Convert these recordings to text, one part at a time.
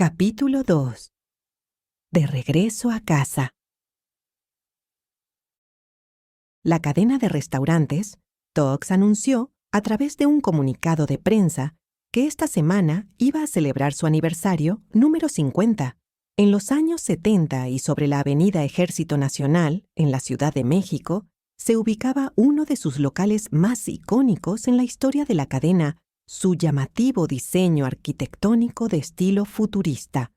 Capítulo 2. De regreso a casa. La cadena de restaurantes, Tox, anunció, a través de un comunicado de prensa, que esta semana iba a celebrar su aniversario número 50. En los años 70 y sobre la avenida Ejército Nacional, en la Ciudad de México, se ubicaba uno de sus locales más icónicos en la historia de la cadena, su llamativo diseño arquitectónico de estilo futurista.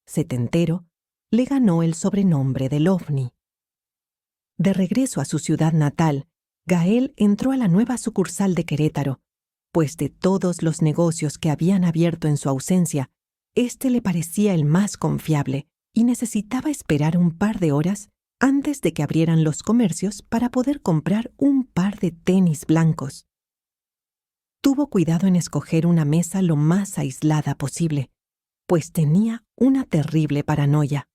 Setentero, le ganó el sobrenombre del OVNI. De regreso a su ciudad natal, Gael entró a la nueva sucursal de Querétaro, pues de todos los negocios que habían abierto en su ausencia, este le parecía el más confiable y necesitaba esperar un par de horas antes de que abrieran los comercios para poder comprar un par de tenis blancos. Tuvo cuidado en escoger una mesa lo más aislada posible, pues tenía una terrible paranoia.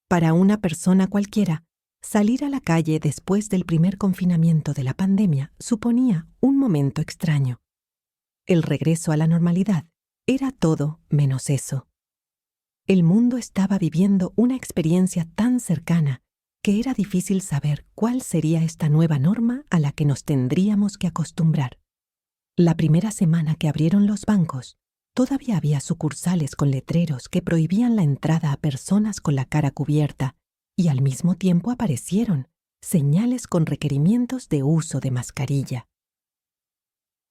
Para una persona cualquiera, salir a la calle después del primer confinamiento de la pandemia suponía un momento extraño. El regreso a la normalidad era todo menos eso. El mundo estaba viviendo una experiencia tan cercana que era difícil saber cuál sería esta nueva norma a la que nos tendríamos que acostumbrar. La primera semana que abrieron los bancos, todavía había sucursales con letreros que prohibían la entrada a personas con la cara cubierta y al mismo tiempo aparecieron señales con requerimientos de uso de mascarilla.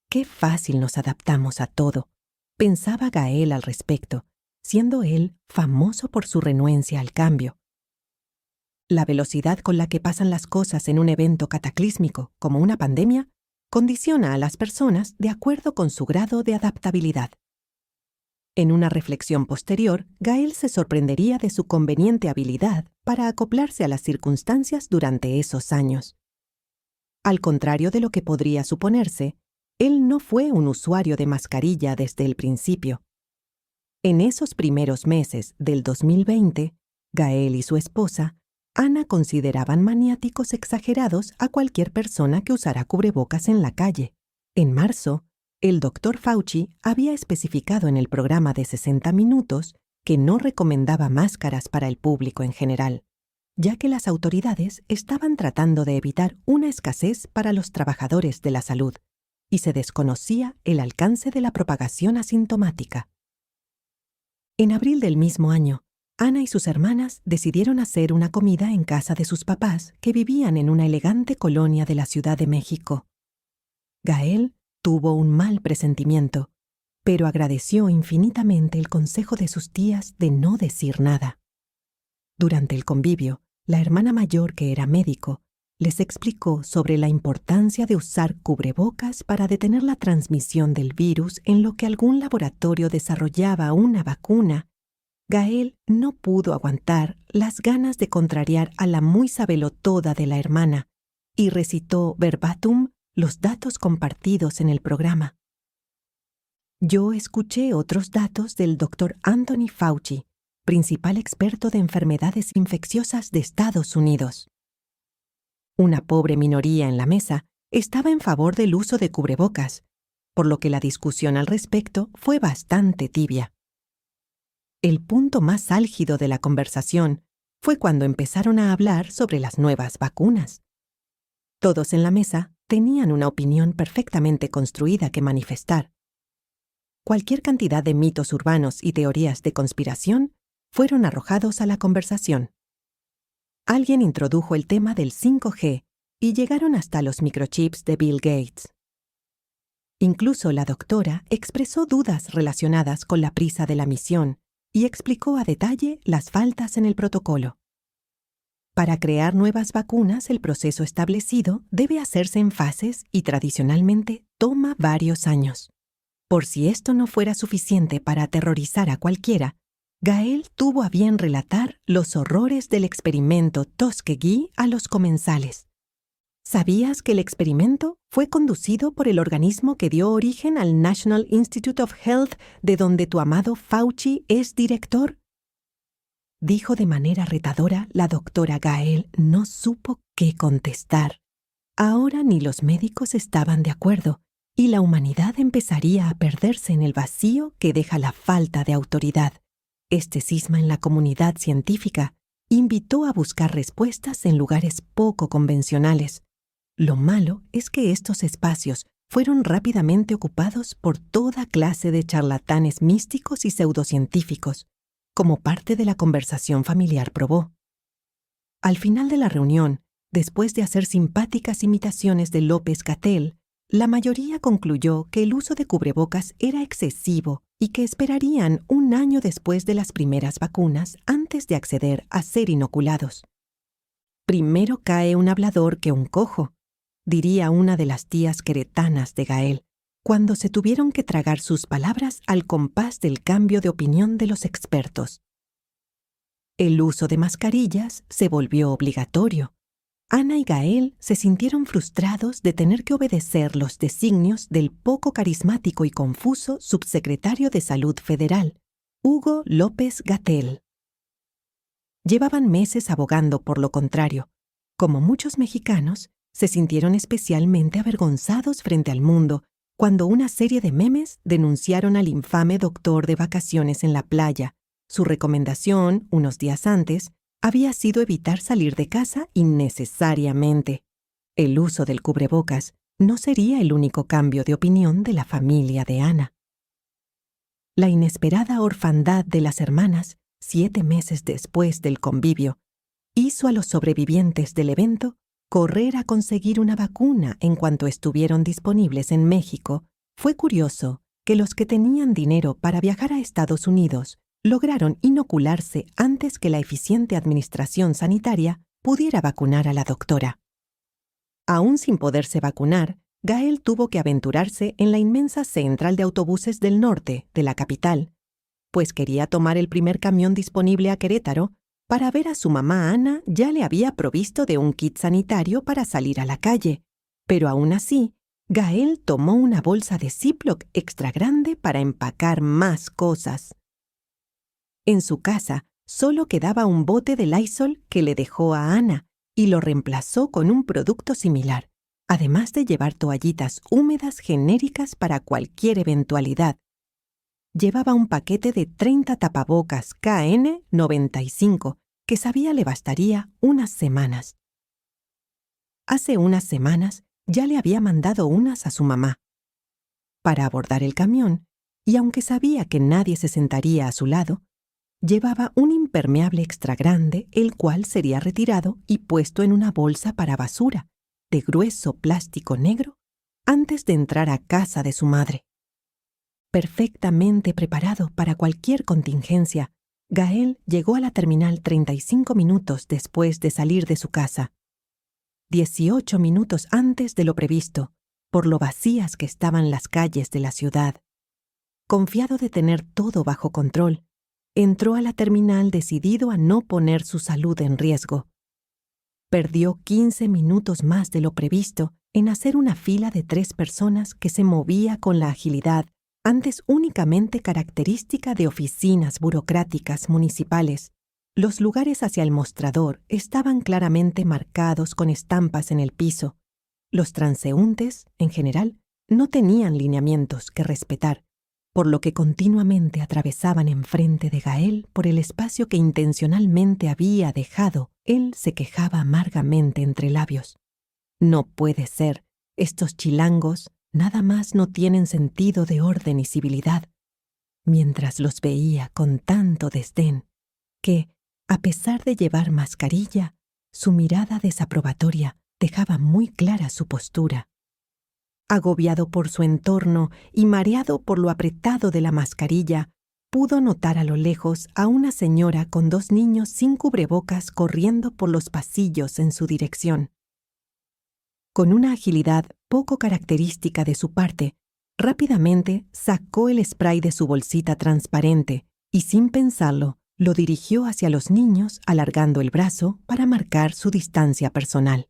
Qué fácil nos adaptamos a todo, pensaba Gael al respecto, siendo él famoso por su renuencia al cambio. La velocidad con la que pasan las cosas en un evento cataclísmico como una pandemia condiciona a las personas de acuerdo con su grado de adaptabilidad. En una reflexión posterior, Gael se sorprendería de su conveniente habilidad para acoplarse a las circunstancias durante esos años. Al contrario de lo que podría suponerse, él no fue un usuario de mascarilla desde el principio. En esos primeros meses del 2020, Gael y su esposa, Ana, consideraban maniáticos exagerados a cualquier persona que usara cubrebocas en la calle. En marzo, el Dr. Fauci había especificado en el programa de 60 minutos que no recomendaba máscaras para el público en general, ya que las autoridades estaban tratando de evitar una escasez para los trabajadores de la salud y se desconocía el alcance de la propagación asintomática. En abril del mismo año, Ana y sus hermanas decidieron hacer una comida en casa de sus papás que vivían en una elegante colonia de la Ciudad de México. Gael tuvo un mal presentimiento, pero agradeció infinitamente el consejo de sus tías de no decir nada. Durante el convivio, la hermana mayor, que era médico, les explicó sobre la importancia de usar cubrebocas para detener la transmisión del virus en lo que algún laboratorio desarrollaba una vacuna. Gael no pudo aguantar las ganas de contrariar a la muy sabelotoda de la hermana y recitó verbatim los datos compartidos en el programa. Yo escuché otros datos del Dr. Anthony Fauci, principal experto de enfermedades infecciosas de Estados Unidos. Una pobre minoría en la mesa estaba en favor del uso de cubrebocas, por lo que la discusión al respecto fue bastante tibia. El punto más álgido de la conversación fue cuando empezaron a hablar sobre las nuevas vacunas. Todos en la mesa tenían una opinión perfectamente construida que manifestar. Cualquier cantidad de mitos urbanos y teorías de conspiración fueron arrojados a la conversación. Alguien introdujo el tema del 5G y llegaron hasta los microchips de Bill Gates. Incluso la doctora expresó dudas relacionadas con la prisa de la misión y explicó a detalle las faltas en el protocolo. Para crear nuevas vacunas, el proceso establecido debe hacerse en fases y tradicionalmente toma varios años. Por si esto no fuera suficiente para aterrorizar a cualquiera, Gael tuvo a bien relatar los horrores del experimento Tuskegee a los comensales. ¿Sabías que el experimento fue conducido por el organismo que dio origen al National Institute of Health, de donde tu amado Fauci es director? Dijo de manera retadora la doctora. Gael no supo qué contestar. Ahora ni los médicos estaban de acuerdo, y la humanidad empezaría a perderse en el vacío que deja la falta de autoridad. Este cisma en la comunidad científica invitó a buscar respuestas en lugares poco convencionales. Lo malo es que estos espacios fueron rápidamente ocupados por toda clase de charlatanes místicos y pseudocientíficos, como parte de la conversación familiar probó. Al final de la reunión, después de hacer simpáticas imitaciones de López Gatell, la mayoría concluyó que el uso de cubrebocas era excesivo y que esperarían un año después de las primeras vacunas antes de acceder a ser inoculados. Primero cae un hablador que un cojo, diría una de las tías queretanas de Gael, cuando se tuvieron que tragar sus palabras al compás del cambio de opinión de los expertos. El uso de mascarillas se volvió obligatorio. Ana y Gael se sintieron frustrados de tener que obedecer los designios del poco carismático y confuso subsecretario de Salud Federal, Hugo López Gatell. Llevaban meses abogando por lo contrario. Como muchos mexicanos, se sintieron especialmente avergonzados frente al mundo cuando una serie de memes denunciaron al infame doctor de vacaciones en la playa. Su recomendación, unos días antes, había sido evitar salir de casa innecesariamente. El uso del cubrebocas no sería el único cambio de opinión de la familia de Ana. La inesperada orfandad de las hermanas, 7 meses después del convivio, hizo a los sobrevivientes del evento correr a conseguir una vacuna en cuanto estuvieron disponibles en México. Fue curioso que los que tenían dinero para viajar a Estados Unidos lograron inocularse antes que la eficiente administración sanitaria pudiera vacunar a la doctora. Aún sin poderse vacunar, Gael tuvo que aventurarse en la inmensa central de autobuses del norte de la capital, pues quería tomar el primer camión disponible a Querétaro. Para ver a su mamá Ana ya le había provisto de un kit sanitario para salir a la calle, pero aún así, Gael tomó una bolsa de Ziploc extra grande para empacar más cosas. En su casa solo quedaba un bote de Lysol que le dejó a Ana y lo reemplazó con un producto similar, además de llevar toallitas húmedas genéricas para cualquier eventualidad. Llevaba un paquete de 30 tapabocas KN95 que sabía le bastaría unas semanas. Hace unas semanas ya le había mandado unas a su mamá. Para abordar el camión, y aunque sabía que nadie se sentaría a su lado, llevaba un impermeable extra grande, el cual sería retirado y puesto en una bolsa para basura, de grueso plástico negro, antes de entrar a casa de su madre. Perfectamente preparado para cualquier contingencia, Gael llegó a la terminal 35 minutos después de salir de su casa. 18 minutos antes de lo previsto, por lo vacías que estaban las calles de la ciudad. Confiado de tener todo bajo control, entró a la terminal decidido a no poner su salud en riesgo. Perdió 15 minutos más de lo previsto en hacer una fila de 3 personas que se movía con la agilidad antes únicamente característica de oficinas burocráticas municipales. Los lugares hacia el mostrador estaban claramente marcados con estampas en el piso. Los transeúntes, en general, no tenían lineamientos que respetar, por lo que continuamente atravesaban enfrente de Gael por el espacio que intencionalmente había dejado. Él se quejaba amargamente entre labios. No puede ser, estos chilangos nada más no tienen sentido de orden y civilidad, mientras los veía con tanto desdén, que, a pesar de llevar mascarilla, su mirada desaprobatoria dejaba muy clara su postura. Agobiado por su entorno y mareado por lo apretado de la mascarilla, pudo notar a lo lejos a una señora con 2 niños sin cubrebocas corriendo por los pasillos en su dirección. Con una agilidad poco característica de su parte, rápidamente sacó el spray de su bolsita transparente y, sin pensarlo, lo dirigió hacia los niños alargando el brazo para marcar su distancia personal.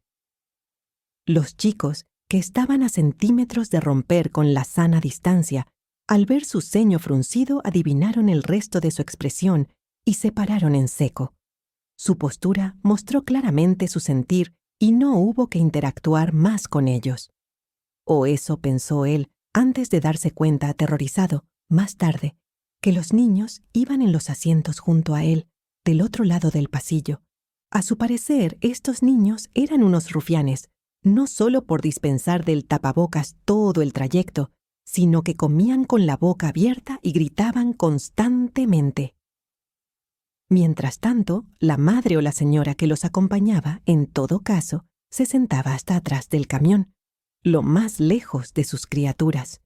Los chicos, que estaban a centímetros de romper con la sana distancia, al ver su ceño fruncido adivinaron el resto de su expresión y se pararon en seco. Su postura mostró claramente su sentir y no hubo que interactuar más con ellos. O eso pensó él, antes de darse cuenta, aterrorizado, más tarde, que los niños iban en los asientos junto a él, del otro lado del pasillo. A su parecer, estos niños eran unos rufianes, no solo por dispensar del tapabocas todo el trayecto, sino que comían con la boca abierta y gritaban constantemente. Mientras tanto, la madre o la señora que los acompañaba, en todo caso, se sentaba hasta atrás del camión, lo más lejos de sus criaturas.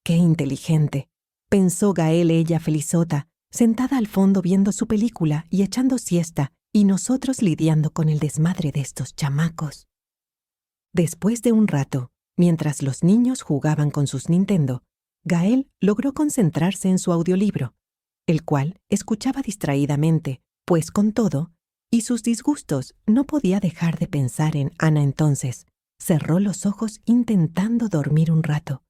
¡Qué inteligente!, pensó Gael, ella felizota, sentada al fondo viendo su película y echando siesta, y nosotros lidiando con el desmadre de estos chamacos. Después de un rato, mientras los niños jugaban con sus Nintendo, Gael logró concentrarse en su audiolibro, el cual escuchaba distraídamente, pues con todo, y sus disgustos, no podía dejar de pensar en Ana. Entonces cerró los ojos intentando dormir un rato.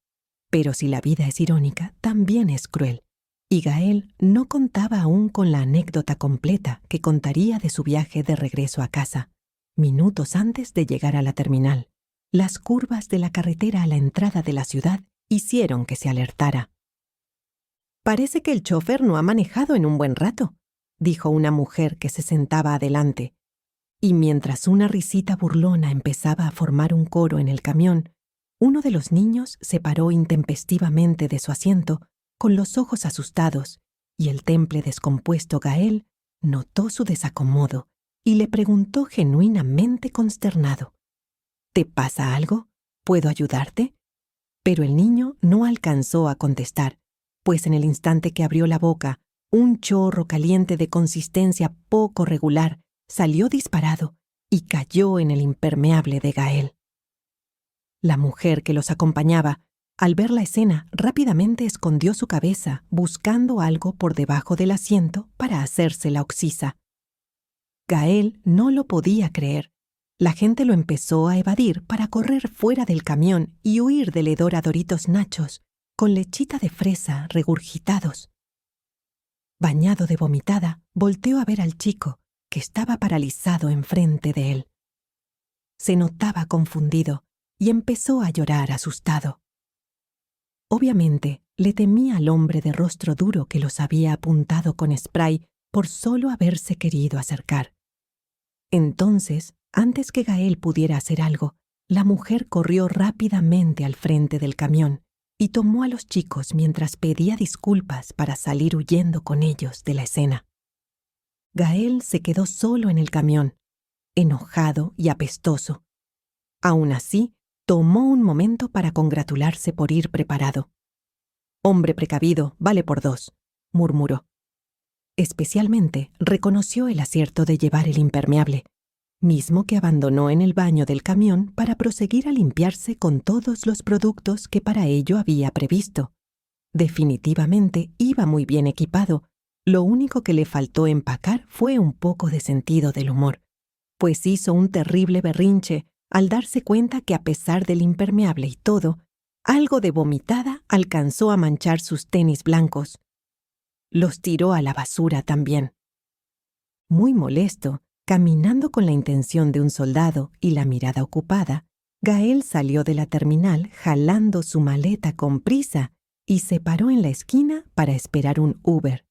Pero si la vida es irónica, también es cruel, y Gael no contaba aún con la anécdota completa que contaría de su viaje de regreso a casa, minutos antes de llegar a la terminal. Las curvas de la carretera a la entrada de la ciudad hicieron que se alertara. «Parece que el chofer no ha manejado en un buen rato», dijo una mujer que se sentaba adelante, y mientras una risita burlona empezaba a formar un coro en el camión, uno de los niños se paró intempestivamente de su asiento, con los ojos asustados, y el temple descompuesto Gael notó su desacomodo y le preguntó genuinamente consternado: «¿Te pasa algo? ¿Puedo ayudarte?». Pero el niño no alcanzó a contestar, pues en el instante que abrió la boca, un chorro caliente de consistencia poco regular salió disparado y cayó en el impermeable de Gael. La mujer que los acompañaba, al ver la escena, rápidamente escondió su cabeza buscando algo por debajo del asiento para hacerse la oxisa. Gael no lo podía creer. La gente lo empezó a evadir para correr fuera del camión y huir del hedor a Doritos Nachos, con lechita de fresa regurgitados. Bañado de vomitada, volteó a ver al chico, que estaba paralizado enfrente de él. Se notaba confundido y empezó a llorar asustado. Obviamente, le temía al hombre de rostro duro que los había apuntado con spray por solo haberse querido acercar. Entonces, antes que Gael pudiera hacer algo, la mujer corrió rápidamente al frente del camión y tomó a los chicos mientras pedía disculpas para salir huyendo con ellos de la escena. Gael se quedó solo en el camión, enojado y apestoso. Aún así, tomó un momento para congratularse por ir preparado. «Hombre precavido vale por dos», murmuró. Especialmente reconoció el acierto de llevar el impermeable, mismo que abandonó en el baño del camión para proseguir a limpiarse con todos los productos que para ello había previsto. Definitivamente iba muy bien equipado. Lo único que le faltó empacar fue un poco de sentido del humor, pues hizo un terrible berrinche al darse cuenta que a pesar del impermeable y todo, algo de vomitada alcanzó a manchar sus tenis blancos. Los tiró a la basura también. Muy molesto, caminando con la intención de un soldado y la mirada ocupada, Gael salió de la terminal jalando su maleta con prisa y se paró en la esquina para esperar un Uber.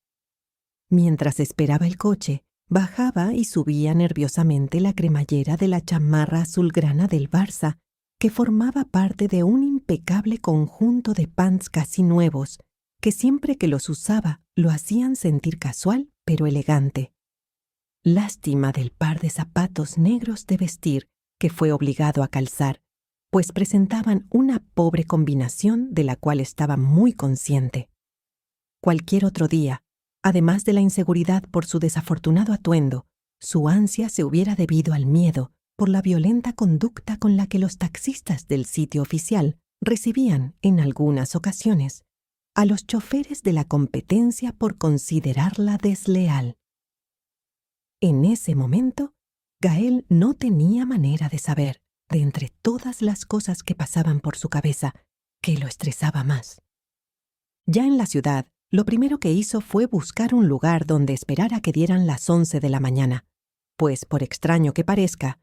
Mientras esperaba el coche, bajaba y subía nerviosamente la cremallera de la chamarra azulgrana del Barça, que formaba parte de un impecable conjunto de pants casi nuevos, que siempre que los usaba lo hacían sentir casual pero elegante. Lástima del par de zapatos negros de vestir que fue obligado a calzar, pues presentaban una pobre combinación de la cual estaba muy consciente. Cualquier otro día, además de la inseguridad por su desafortunado atuendo, su ansia se hubiera debido al miedo por la violenta conducta con la que los taxistas del sitio oficial recibían, en algunas ocasiones, a los choferes de la competencia por considerarla desleal. En ese momento, Gael no tenía manera de saber, de entre todas las cosas que pasaban por su cabeza, qué lo estresaba más. Ya en la ciudad, lo primero que hizo fue buscar un lugar donde esperar a que dieran las 11 de la mañana, pues, por extraño que parezca,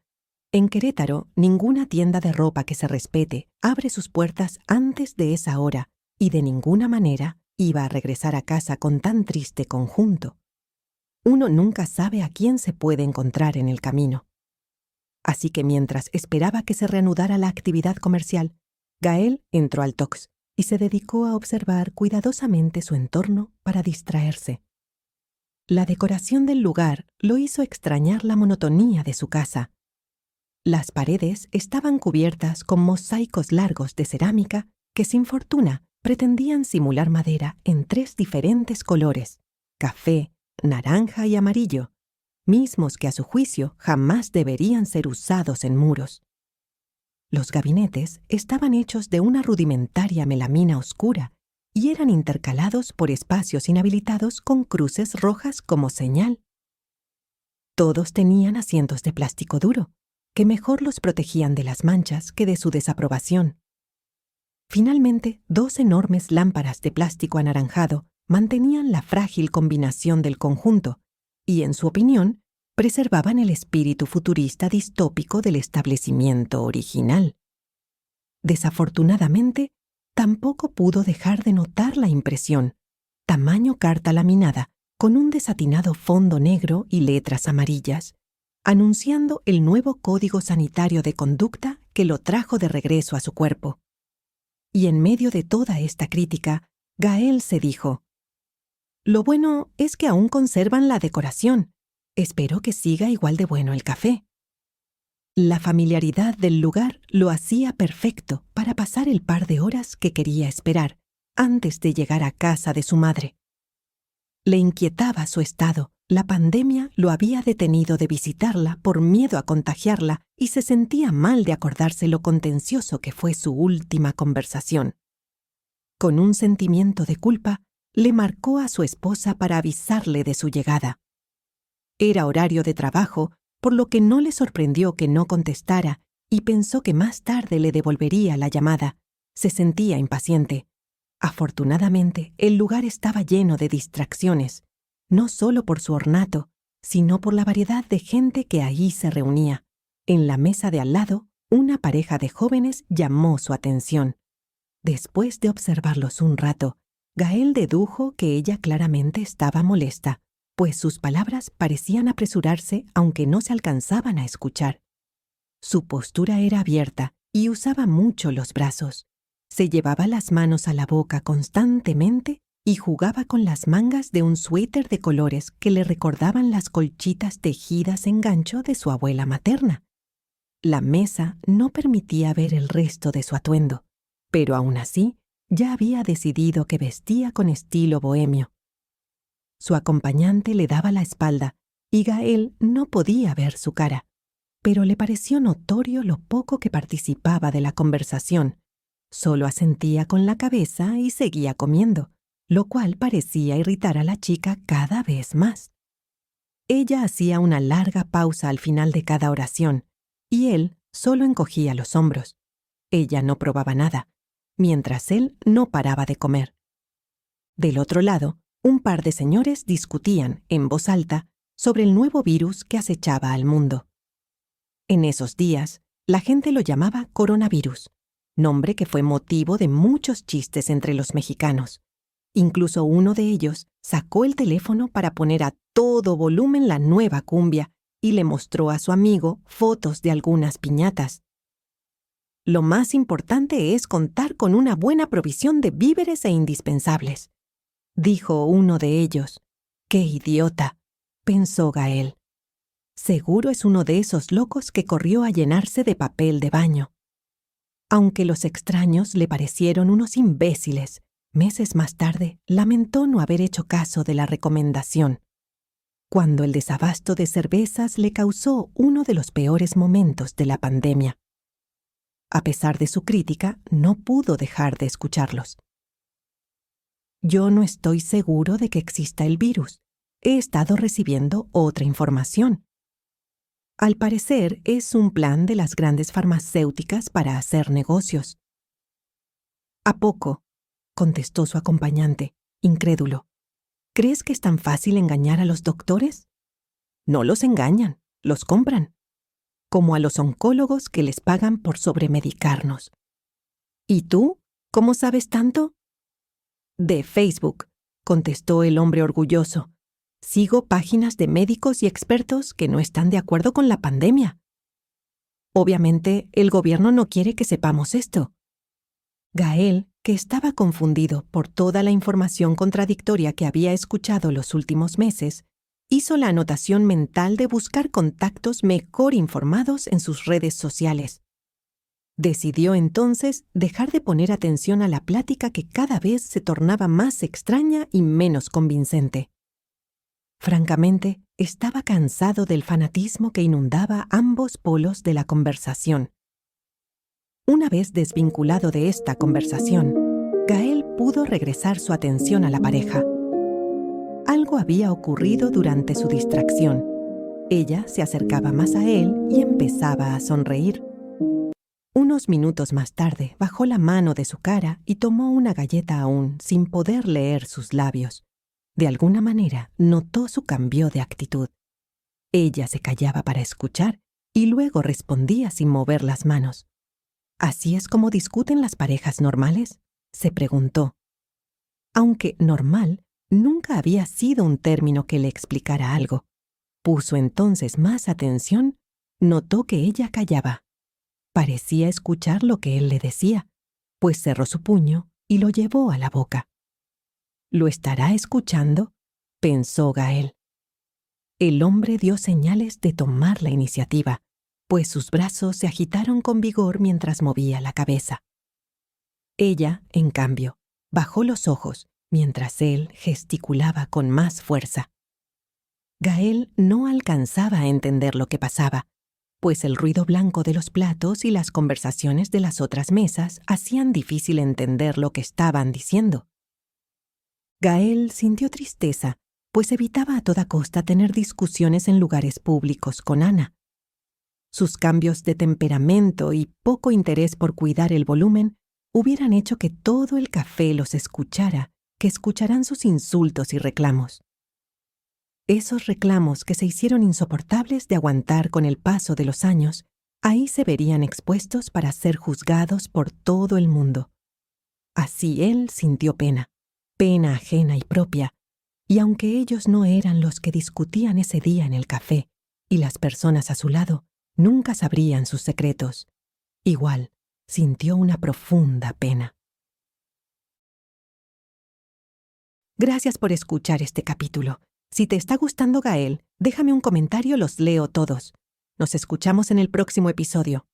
En Querétaro, ninguna tienda de ropa que se respete abre sus puertas antes de esa hora y de ninguna manera iba a regresar a casa con tan triste conjunto. Uno nunca sabe a quién se puede encontrar en el camino. Así que mientras esperaba que se reanudara la actividad comercial, Gael entró al Tox y se dedicó a observar cuidadosamente su entorno para distraerse. La decoración del lugar lo hizo extrañar la monotonía de su casa. Las paredes estaban cubiertas con mosaicos largos de cerámica que sin fortuna pretendían simular madera en 3 diferentes colores: café, naranja y amarillo, mismos que a su juicio jamás deberían ser usados en muros. Los gabinetes estaban hechos de una rudimentaria melamina oscura y eran intercalados por espacios inhabilitados con cruces rojas como señal. Todos tenían asientos de plástico duro, que mejor los protegían de las manchas que de su desaprobación. Finalmente, 2 enormes lámparas de plástico anaranjado mantenían la frágil combinación del conjunto y, en su opinión, preservaban el espíritu futurista distópico del establecimiento original. Desafortunadamente, tampoco pudo dejar de notar la impresión: tamaño carta laminada, con un desatinado fondo negro y letras amarillas, anunciando el nuevo código sanitario de conducta que lo trajo de regreso a su cuerpo. Y en medio de toda esta crítica, Gael se dijo: «Lo bueno es que aún conservan la decoración. Espero que siga igual de bueno el café». La familiaridad del lugar lo hacía perfecto para pasar el par de horas que quería esperar antes de llegar a casa de su madre. Le inquietaba su estado. La pandemia lo había detenido de visitarla por miedo a contagiarla y se sentía mal de acordarse lo contencioso que fue su última conversación. Con un sentimiento de culpa, le marcó a su esposa para avisarle de su llegada. Era horario de trabajo, por lo que no le sorprendió que no contestara y pensó que más tarde le devolvería la llamada. Se sentía impaciente. Afortunadamente, el lugar estaba lleno de distracciones, no solo por su ornato, sino por la variedad de gente que allí se reunía. En la mesa de al lado, una pareja de jóvenes llamó su atención. Después de observarlos un rato, Gael dedujo que ella claramente estaba molesta, pues sus palabras parecían apresurarse aunque no se alcanzaban a escuchar. Su postura era abierta y usaba mucho los brazos. Se llevaba las manos a la boca constantemente y jugaba con las mangas de un suéter de colores que le recordaban las colchitas tejidas en gancho de su abuela materna. La mesa no permitía ver el resto de su atuendo, pero aún así ya había decidido que vestía con estilo bohemio. Su acompañante le daba la espalda y Gael no podía ver su cara, pero le pareció notorio lo poco que participaba de la conversación. Solo asentía con la cabeza y seguía comiendo, lo cual parecía irritar a la chica cada vez más. Ella hacía una larga pausa al final de cada oración, y él solo encogía los hombros. Ella no probaba nada, mientras él no paraba de comer. Del otro lado, un par de señores discutían, en voz alta, sobre el nuevo virus que acechaba al mundo. En esos días, la gente lo llamaba coronavirus, nombre que fue motivo de muchos chistes entre los mexicanos. Incluso uno de ellos sacó el teléfono para poner a todo volumen la nueva cumbia y le mostró a su amigo fotos de algunas piñatas. Lo más importante es contar con una buena provisión de víveres e indispensables, dijo uno de ellos. ¡Qué idiota!, pensó Gael. Seguro es uno de esos locos que corrió a llenarse de papel de baño. Aunque los extraños le parecieron unos imbéciles, meses más tarde lamentó no haber hecho caso de la recomendación, cuando el desabasto de cervezas le causó uno de los peores momentos de la pandemia. A pesar de su crítica, no pudo dejar de escucharlos. Yo no estoy seguro de que exista el virus. He estado recibiendo otra información. Al parecer, es un plan de las grandes farmacéuticas para hacer negocios. ¿A poco?, contestó su acompañante, incrédulo. ¿Crees que es tan fácil engañar a los doctores? No los engañan, los compran. como a los oncólogos que les pagan por sobremedicarnos. ¿Y tú? ¿Cómo sabes tanto? De Facebook, contestó el hombre orgulloso. Sigo páginas de médicos y expertos que no están de acuerdo con la pandemia. Obviamente, el gobierno no quiere que sepamos esto. Gael, que estaba confundido por toda la información contradictoria que había escuchado los últimos meses, hizo la anotación mental de buscar contactos mejor informados en sus redes sociales. Decidió entonces dejar de poner atención a la plática que cada vez se tornaba más extraña y menos convincente. Francamente, estaba cansado del fanatismo que inundaba ambos polos de la conversación. Una vez desvinculado de esta conversación, Gael pudo regresar su atención a la pareja. Algo había ocurrido durante su distracción. Ella se acercaba más a él y empezaba a sonreír. Unos minutos más tarde, bajó la mano de su cara y tomó una galleta aún sin poder leer sus labios. De alguna manera, notó su cambio de actitud. Ella se callaba para escuchar y luego respondía sin mover las manos. ¿Así es como discuten las parejas normales?, se preguntó. Aunque normal nunca había sido un término que le explicara algo. Puso entonces más atención, notó que ella callaba. Parecía escuchar lo que él le decía, pues cerró su puño y lo llevó a la boca. ¿Lo estará escuchando?, pensó Gael. El hombre dio señales de tomar la iniciativa, pues sus brazos se agitaron con vigor mientras movía la cabeza. Ella, en cambio, bajó los ojos mientras él gesticulaba con más fuerza. Gael no alcanzaba a entender lo que pasaba, pues el ruido blanco de los platos y las conversaciones de las otras mesas hacían difícil entender lo que estaban diciendo. Gael sintió tristeza, pues evitaba a toda costa tener discusiones en lugares públicos con Ana. Sus cambios de temperamento y poco interés por cuidar el volumen hubieran hecho que todo el café los escuchara, que escucharán sus insultos y reclamos. Esos reclamos que se hicieron insoportables de aguantar con el paso de los años, ahí se verían expuestos para ser juzgados por todo el mundo. Así él sintió pena ajena y propia, y aunque ellos no eran los que discutían ese día en el café, y las personas a su lado nunca sabrían sus secretos, igual sintió una profunda pena. Gracias por escuchar este capítulo. Si te está gustando Gael, déjame un comentario, los leo todos. Nos escuchamos en el próximo episodio.